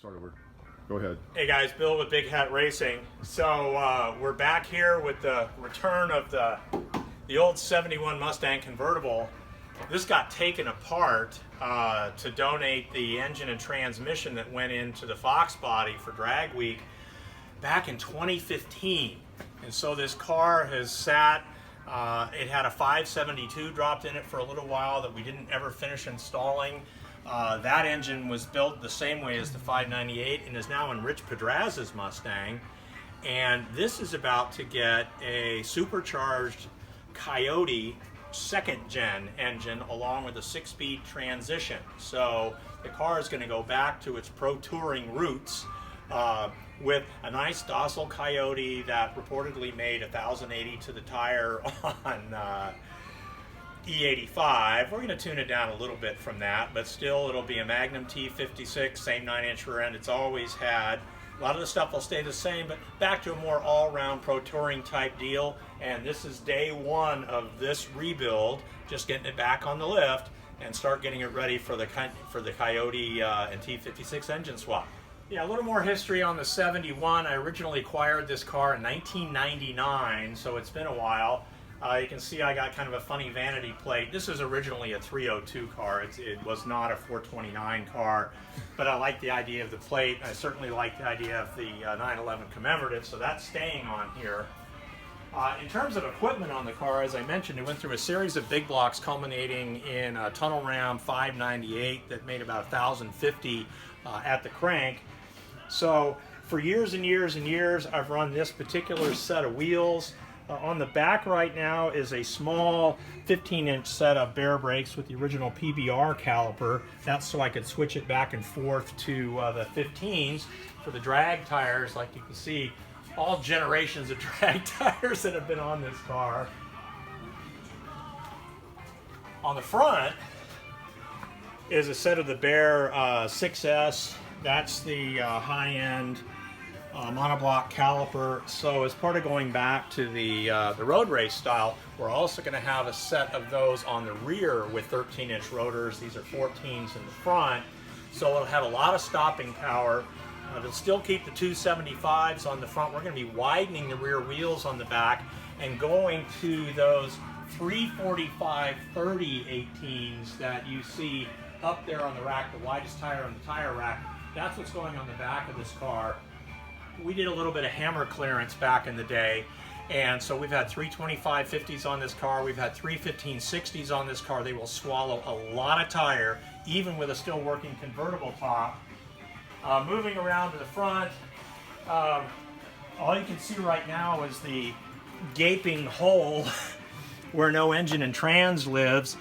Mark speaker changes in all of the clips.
Speaker 1: start over. Go ahead.
Speaker 2: Hey guys, Bill with Big Hat Racing. So we're back here with the return of the old 71 Mustang convertible. This got taken apart to donate the engine and transmission that went into the Fox body for Drag Week back in 2015. And so this car has sat, it had a 572 dropped in it for a little while that we didn't ever finish installing. That engine was built the same way as the 598 and is now in Rich Pedraz's Mustang. And this is about to get a supercharged Coyote second gen engine along with a 6-speed transmission. So the car is going to go back to its pro touring roots with a nice docile Coyote that reportedly made 1,080 to the tire on E85. We're going to tune it down a little bit from that, but still it'll be a Magnum T56, same 9-inch rear end it's always had. A lot of the stuff will stay the same, but back to a more all-round pro touring type deal. And this is day one of this rebuild, just getting it back on the lift and start getting it ready for the Coyote and T56 engine swap. Yeah, a little more history on the 71. I originally acquired this car in 1999, so it's been a while. You can see I got kind of a funny vanity plate. This was originally a 302 car. It was not a 429 car, but I like the idea of the plate. I certainly like the idea of the 911 commemorative, so that's staying on here. In terms of equipment on the car, as I mentioned, it went through a series of big blocks culminating in a tunnel ram 598 that made about 1,050 at the crank. So for years and years and years, I've run this particular set of wheels. On the back right now is a small 15-inch set of bear brakes with the original PBR caliper. That's so I could switch it back and forth to the 15s for the drag tires. Like you can see, all generations of drag tires that have been on this car. On the front is a set of the Bear 6S. That's the high-end monoblock caliper. So as part of going back to the road race style, we're also going to have a set of those on the rear with 13-inch rotors. These are 14s in the front, so it'll have a lot of stopping power. It'll still keep the 275s on the front. We're going to be widening the rear wheels on the back and going to those 345/30 18s that you see up there on the rack, the widest tire on the tire rack. That's what's going on the back of this car. We did a little bit of hammer clearance back in the day, and so we've had 325/50s on this car, we've had 315/60s on this car. They will swallow a lot of tire, even with a still working convertible top. Moving around to the front, all you can see right now is the gaping hole where no engine and trans lives.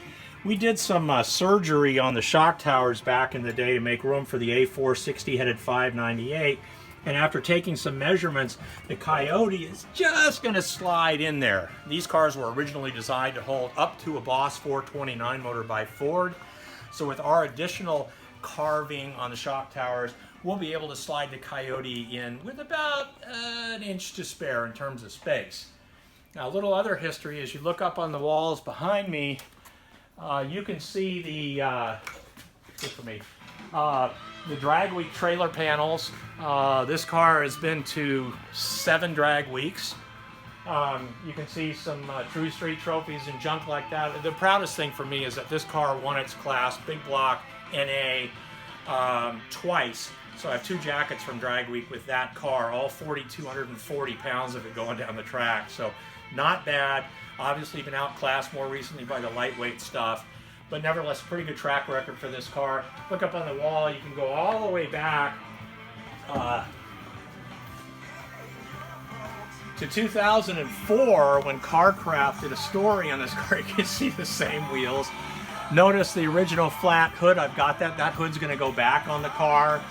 Speaker 2: We did some surgery on the shock towers back in the day to make room for the A460 headed 598. And after taking some measurements, the Coyote is just going to slide in there. These cars were originally designed to hold up to a Boss 429 motor by Ford. So with our additional carving on the shock towers, we'll be able to slide the Coyote in with about an inch to spare in terms of space. Now, a little other history, as you look up on the walls behind me, you can see the, the Drag Week trailer panels. This car has been to 7 drag weeks. You can see some True Street trophies and junk like that. The proudest thing for me is that this car won its class, big block, NA, twice. So I have 2 jackets from Drag Week with that car, all 4,240 pounds of it going down the track. So not bad. Obviously been outclassed more recently by the lightweight stuff, but nevertheless, pretty good track record for this car. Look up on the wall, you can go all the way back to 2004 when CarCraft did a story on this car. You can see the same wheels. Notice the original flat hood. I've got that. That hood's going to go back on the car.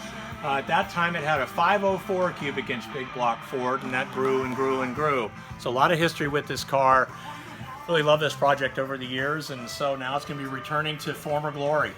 Speaker 2: At that time, it had a 504 cubic inch big block Ford, and that grew and grew and grew. So a lot of history with this car. Really love this project over the years, and so now it's going to be returning to former glory.